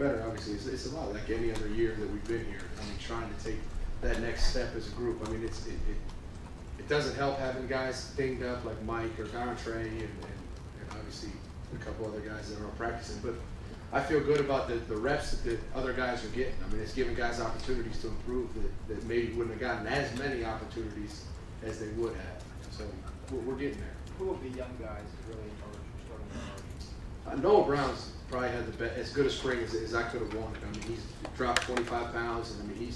better. Obviously, it's a lot like any other year that we've been here. I mean, trying to take that next step as a group. I mean, it doesn't help having guys dinged up like Mike or Dontre and obviously a couple other guys that aren't practicing. But I feel good about the reps that the other guys are getting. I mean, it's giving guys opportunities to improve that maybe wouldn't have gotten as many opportunities as they would have. So we're getting there. Who will be young guys that really emerge starting to emerge? Noah Brown's probably had as good a spring as I could have wanted. I mean, he's dropped 25 pounds, and I mean,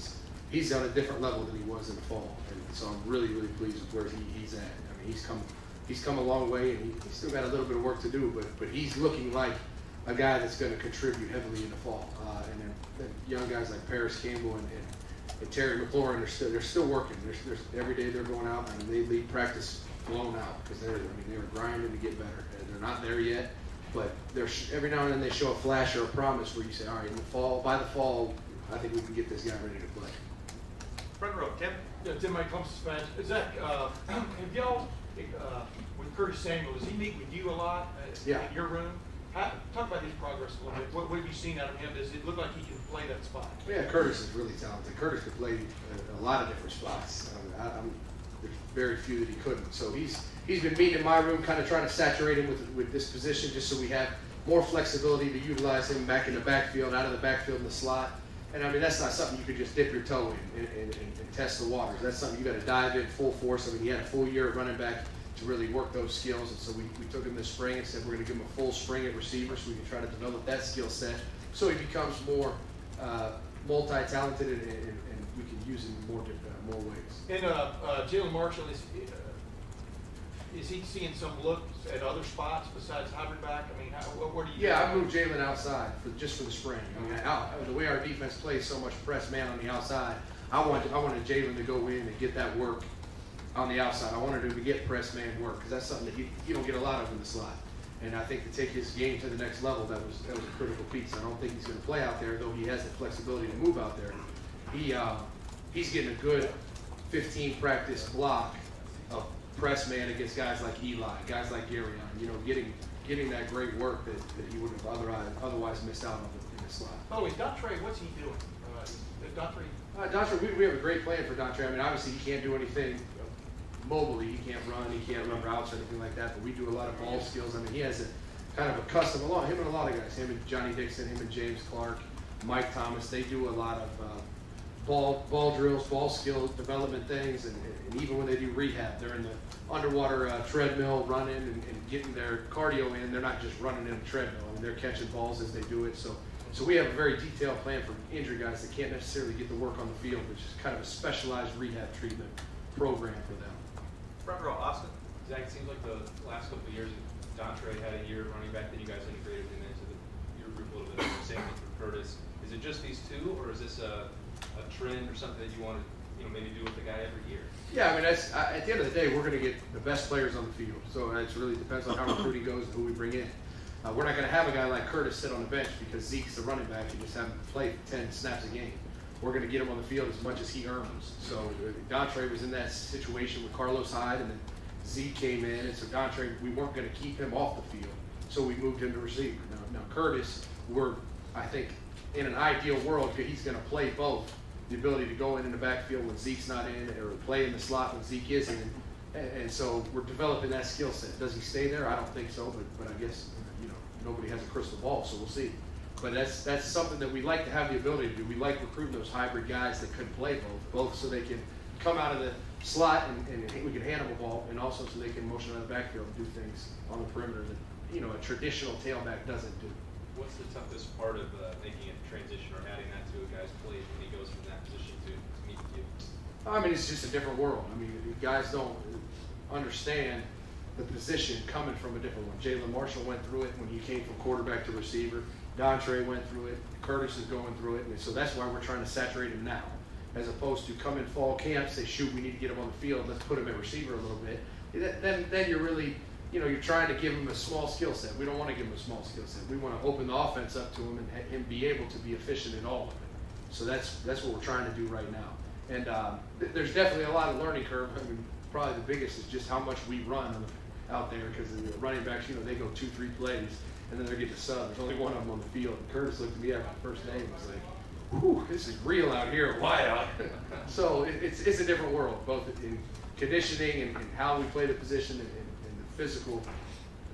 he's on a different level than he was in the fall. And so I'm really, really pleased with where he's at. I mean, he's come a long way, and he's still got a little bit of work to do, but he's looking like a guy that's going to contribute heavily in the fall. And then young guys like Paris Campbell and Terry McLaurin, they're still working. Every day they're going out, and they leave practice blown out because they were grinding to get better. And they're not there yet, but every now and then they show a flash or a promise where you say, all right, by the fall, I think we can get this guy ready to play. Front row, Tim. Yeah, Tim, Mike Clemson fans. Zach, have y'all, with Curtis Samuel, does he meet with you a lot in your room? Talk about his progress a little bit. What have you seen out of him? Does it look like he can play that spot? Yeah, Curtis is really talented. Curtis could play a lot of different spots. There's very few that he couldn't. So he's been meeting in my room, kind of trying to saturate him with this position just so we have more flexibility to utilize him back in the backfield, out of the backfield in the slot. And I mean, that's not something you could just dip your toe in and test the waters. That's something you got to dive in full force. I mean, he had a full year of running back to really work those skills. And so we took him this spring and said we're going to give him a full spring at receiver so we can try to develop that skill set so he becomes more multi-talented and we can use him in more ways. And Jalen Marshall, is he seeing some looks at other spots besides hybrid back? I mean, where do you? Yeah, I moved Jalen outside just for the spring. I mean, the way our defense plays so much press man on the outside, I wanted Jalen to go in and get that work on the outside. I wanted him to get press man work because that's something that you don't get a lot of in the slot. And I think to take his game to the next level, that was a critical piece. I don't think he's going to play out there, though he has the flexibility to move out there. He's getting a good 15 practice block of press man against guys like Eli, guys like Gary, getting that great work that he would have otherwise missed out on in the slot. By the way, Dontre, what's he doing? Dontre, we have a great plan for Dontre. I mean, obviously he can't do anything mobilely. He can't run routes or anything like that, but we do a lot of ball skills. I mean, he has kind of a custom, him and a lot of guys, him and Johnny Dixon, him and James Clark, Mike Thomas, they do a lot of ball drills, ball skill development things, and even when they do rehab, they're in the underwater treadmill running and getting their cardio in. They're not just running in a treadmill. I mean, they're catching balls as they do it. So we have a very detailed plan for injury guys that can't necessarily get the work on the field, which is kind of a specialized rehab treatment program for them. Front row, Austin. Zach, it seems like the last couple of years, Dontre had a year of running back, then you guys integrated him into your group a little bit. Same thing for Curtis. Is it just these two, or is this a trend or something that you want to maybe do with the guy every year? Yeah, I mean, at the end of the day, we're going to get the best players on the field. So it really depends on how recruiting goes and who we bring in. We're not going to have a guy like Curtis sit on the bench because Zeke's the running back and just have him play 10 snaps a game. We're going to get him on the field as much as he earns. So Dontre was in that situation with Carlos Hyde, and then Zeke came in, and so Dontre, we weren't going to keep him off the field, so we moved him to receiver. Now Curtis, I think, in an ideal world, he's going to play both. The ability to go in the backfield when Zeke's not in, or play in the slot when Zeke is in, and so we're developing that skill set. Does he stay there? I don't think so, but I guess nobody has a crystal ball, so we'll see. But that's something that we like to have the ability to do. We like recruiting those hybrid guys that could play both so they can come out of the slot and we can hand them a ball, and also so they can motion out of the backfield and do things on the perimeter that a traditional tailback doesn't do. What's the toughest part of making a transition or adding that to a guy's play when he goes from that position to meet with you? I mean, it's just a different world. I mean, guys don't understand the position coming from a different one. Jalen Marshall went through it when he came from quarterback to receiver. Dontre went through it. Curtis is going through it. And so that's why we're trying to saturate him now, as opposed to come in fall camp, say, shoot, we need to get him on the field. Let's put him at receiver a little bit. Then you're really, you're trying to give him a small skill set. We don't want to give him a small skill set. We want to open the offense up to him and have him be able to be efficient in all of it. So that's what we're trying to do right now. And there's definitely a lot of learning curve. I mean, probably the biggest is just how much we run out there, because the running backs, they go 2-3 plays, and then they're getting a sub. There's only one of them on the field. And Curtis looked at me after the first day and was like, "Whew, this is real out here, wide out." So it's a different world, both in conditioning and how we play the position and the physical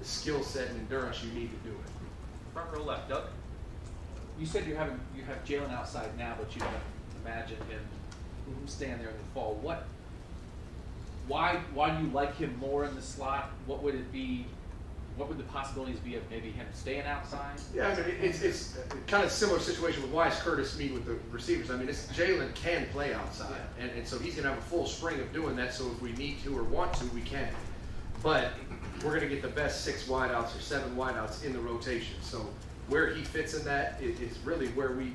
skill set and endurance you need to do it. Front row left, Doug. You said you have Jalen outside now, but you don't imagine him staying there in the fall. Why do you like him more in the slot? What would it be? What would the possibilities be of maybe him staying outside? Yeah, I mean, it's kind of a similar situation with why is Curtis meet with the receivers. I mean, Jalen can play outside, and so he's going to have a full spring of doing that, so if we need to or want to, we can. But we're going to get the best 6 wideouts or 7 wideouts in the rotation. So where he fits in that is really where we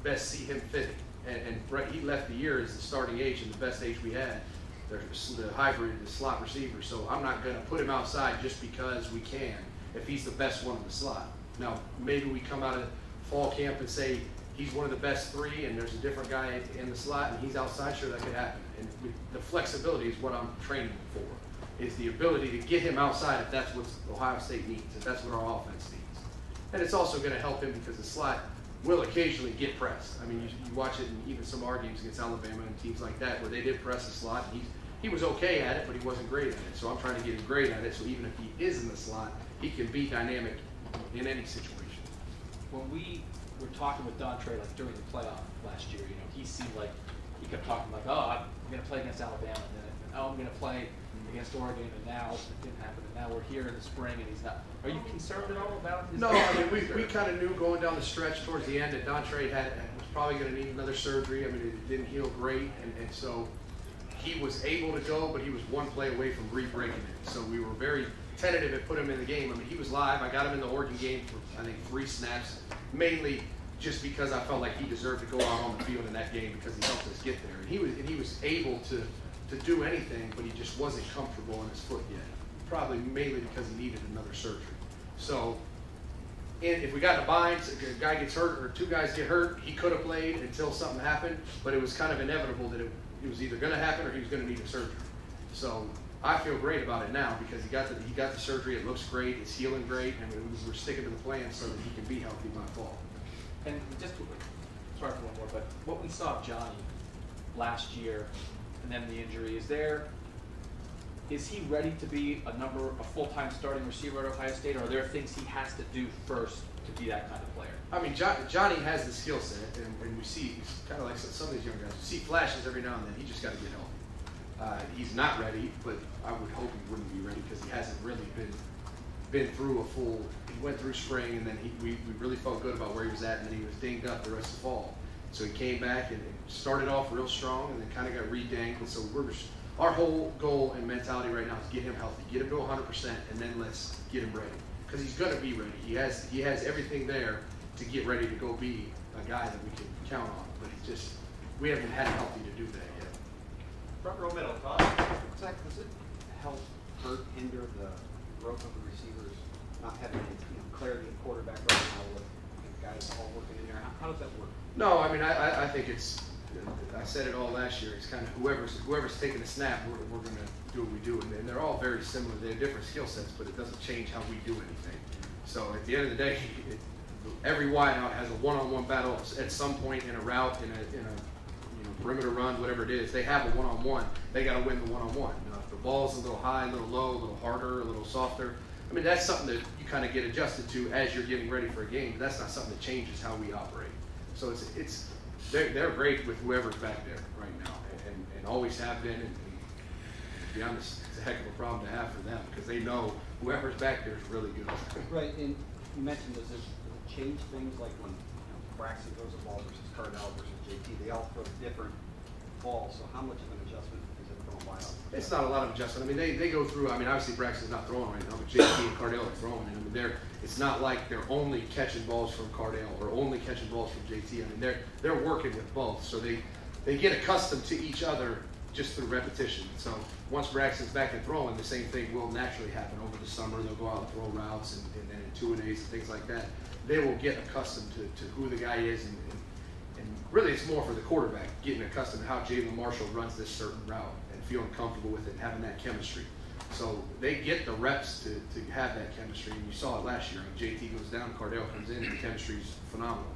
best see him fitting. And he left the year as the starting age and the best age we had. The hybrid, the slot receiver. So I'm not going to put him outside just because we can if he's the best one in the slot. Now, maybe we come out of fall camp and say he's one of the best 3 and there's a different guy in the slot and he's outside. Sure, that could happen. And the flexibility is what I'm training for, is the ability to get him outside if that's what Ohio State needs, if that's what our offense needs. And it's also going to help him because the slot will occasionally get pressed. I mean, you watch it in even some of our games against Alabama and teams like that where they did press the slot. And he was okay at it, but he wasn't great at it. So I'm trying to get him great at it, so even if he is in the slot, he can be dynamic in any situation. When we were talking with Dontre, like during the playoff last year, he seemed like he kept talking like, "Oh, I'm going to play against Alabama, and then I'm going to play against Oregon," and now it didn't happen. And now we're here in the spring, and he's not. Are you concerned at all about his? No, I mean we kind of knew going down the stretch towards the end that Dontre was probably going to need another surgery. I mean, it didn't heal great, and so he was able to go, but he was one play away from re-breaking it. So we were very tentative at putting him in the game. I mean, he was live. I got him in the Oregon game for, I think, 3 snaps, mainly just because I felt like he deserved to go out on the field in that game because he helped us get there. And he was able to do anything, but he just wasn't comfortable in his foot yet. Probably mainly because he needed another surgery. So if we got in a bind, a guy gets hurt or 2 guys get hurt, he could have played until something happened, but it was kind of inevitable that it was either going to happen or he was going to need a surgery. So I feel great about it now because he got the surgery. It looks great. It's healing great, and we're sticking to the plan so that he can be healthy by fall. And just sorry for one more, but what we saw of Johnny last year, and then the injury, is he ready to be a full-time starting receiver at Ohio State, or are there things he has to do first to be that kind of player? I mean, Johnny has the skill set, and we see, he's kind of like some of these young guys, we see flashes every now and then. He just got to get healthy. He's not ready, but I would hope he wouldn't be ready because he hasn't really been through he went through spring, and then we really felt good about where he was at, and then he was dinged up the rest of the fall. So he came back and started off real strong, and then kind of got re-dinged. And so our whole goal and mentality right now is get him healthy, get him to 100%, and then let's get him ready. Because he's going to be ready. He has everything there to get ready to go be a guy that we can count on. But we haven't had him healthy to do that yet. Front row middle, Todd. Zach, does it help, hurt, hinder the growth of the receivers not having clarity of quarterback right now with guys all working in there? How does that work? No, I mean, I think I said it all last year. It's kind of whoever's taking a snap, we're going to do what we do. And they're all very similar. They have different skill sets, but it doesn't change how we do anything. So at the end of the day, every wideout has a one-on-one battle at some point in a route, in a perimeter run, whatever it is. They have a one-on-one. They got to win the one-on-one. If the ball's a little high, a little low, a little harder, a little softer, I mean, that's something that you kind of get adjusted to as you're getting ready for a game. But that's not something that changes how we operate. So they're great with whoever's back there right now, and always have been. And to be honest, it's a heck of a problem to have for them because they know whoever's back there is really good. Right, and you mentioned does it change things like when Braxton throws a ball versus Cardell versus JT? They all throw different balls. So how much of an adjustment is it from a wideout? It's not a lot of adjustment. I mean, they go through. I mean, obviously Braxton's not throwing right now, but JT and Cardell are throwing. And I mean, it's not like they're only catching balls from Cardell or only catching balls from JT. I mean, they're working with both, so they get accustomed to each other just through repetition. So once Braxton's back and throwing, the same thing will naturally happen over the summer. They'll go out and throw routes and then in two-a-days and things like that. They will get accustomed to who the guy is, and really it's more for the quarterback getting accustomed to how Jalen Marshall runs this certain route and feeling comfortable with it and having that chemistry. So they get the reps to have that chemistry, and you saw it last year. When JT goes down, Cardale comes in, and the chemistry's phenomenal.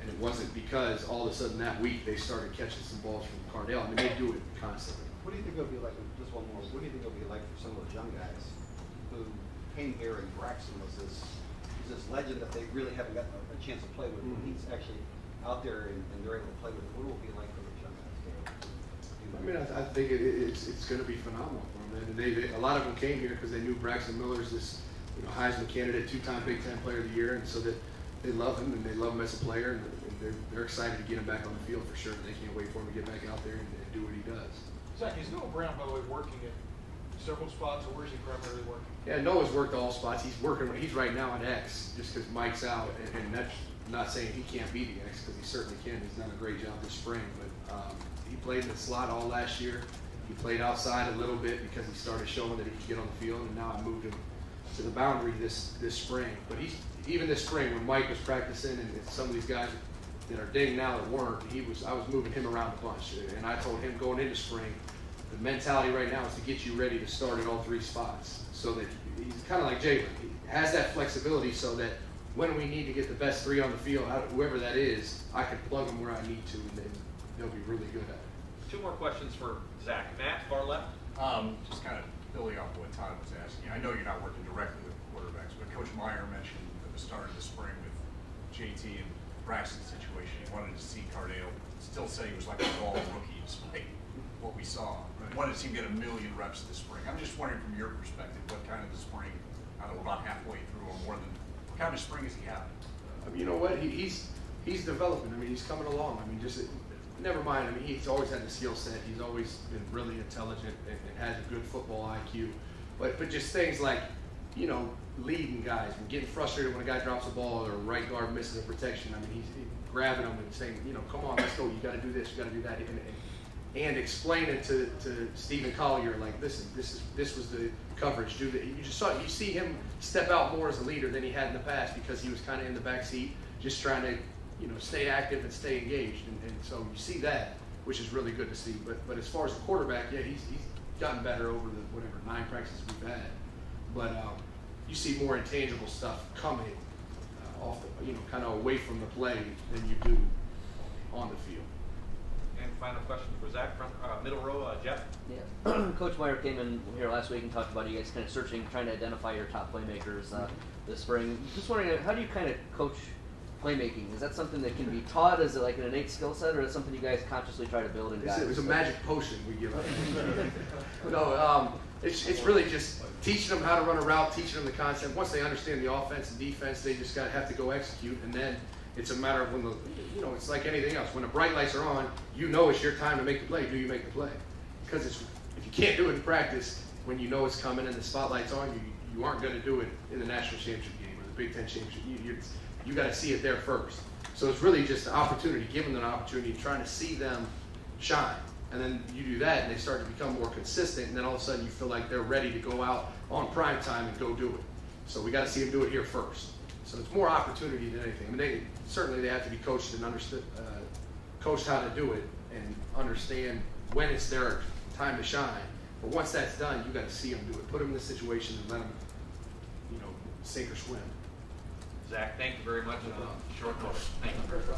And it wasn't because all of a sudden that week they started catching some balls from Cardale. I mean, they do it constantly. What do you think it'll be like, just one more, what do you think it'll be like for some of those young guys who came here and Braxton was this legend that they really haven't gotten a chance to play with? Mm-hmm. He's actually out there and they're able to play with him. What will it be like for those young guys? I mean, I think it's going to be phenomenal for them. And a lot of them came here because they knew Braxton Miller's this Heisman candidate, 2-time Big Ten Player of the Year, and so that they love him and they love him as a player, and they're excited to get him back on the field for sure. They can't wait for him to get back out there and do what he does. Zach, is Noah Brown, by the way, working at several spots, or where is he primarily working? Yeah, Noah's worked all spots. He's right now on X just because Mike's out, and that's not saying he can't be the X because he certainly can. He's done a great job this spring, but he played in the slot all last year. He played outside a little bit because he started showing that he could get on the field, and now I moved him to the boundary this spring. But even this spring when Mike was practicing and some of these guys that are ding now that weren't, I was moving him around a bunch, and I told him going into spring, the mentality right now is to get you ready to start at all 3 spots, so that he's kind of like Jalen. He has that flexibility so that when we need to get the best 3 on the field, whoever that is, I can plug them where I need to, and then they'll be really good at it. 2 more questions for Zach. Matt, far left. Just kind of building off what Todd was asking. I know you're not working directly with quarterbacks, but Coach Meyer mentioned at the start of the spring with JT and Braxton's situation, he wanted to see Cardale still say he was like a ball rookie despite what we saw. Right. Wanted to see him get 1 million reps this spring. I'm just wondering from your perspective, what kind of the spring, I don't know, about halfway through or more than, what kind of spring is he having? You know what? He's developing. I mean, he's coming along. I mean, never mind. I mean, he's always had the skill set. He's always been really intelligent and has a good football IQ. But just things like, leading guys and getting frustrated when a guy drops a ball or a right guard misses a protection. I mean, he's grabbing them and saying, come on, let's go. You got to do this. You got to do that. And explaining to Stephen Collier, like, listen, this was the coverage. Do that. You see him step out more as a leader than he had in the past because he was kind of in the back seat, just trying to stay active and stay engaged, and so you see that, which is really good to see. But as far as the quarterback, yeah, he's gotten better over the 9 practices we've had. But you see more intangible stuff coming off the, kind of away from the play than you do on the field. And final question for Zach, front middle row, Jeff. Yeah, Coach Meyer came in here last week and talked about you guys kind of searching, trying to identify your top playmakers this spring. Just wondering, how do you kind of coach playmaking? Is that something that can be taught? Is it like an innate skill set, or is it something you guys consciously try to build in guys? It was a magic potion we give up. No, it's really just teaching them how to run a route, teaching them the concept. Once they understand the offense and defense, they just have to go execute, and then it's a matter of when it's like anything else. When the bright lights are on, it's your time to make the play. Do you make the play? Because if you can't do it in practice, when you know it's coming and the spotlight's on you aren't going to do it in the national championship game or the Big Ten championship. You got to see it there first. So it's really just an opportunity, giving them an opportunity, trying to see them shine. And then you do that, and they start to become more consistent, and then all of a sudden you feel like they're ready to go out on prime time and go do it. So we got to see them do it here first. So it's more opportunity than anything. I mean, they have to be coached and coached how to do it and understand when it's their time to shine. But once that's done, you got to see them do it. Put them in the situation and let them, sink or swim. Zach, thank you very much. Short notice. Thank you.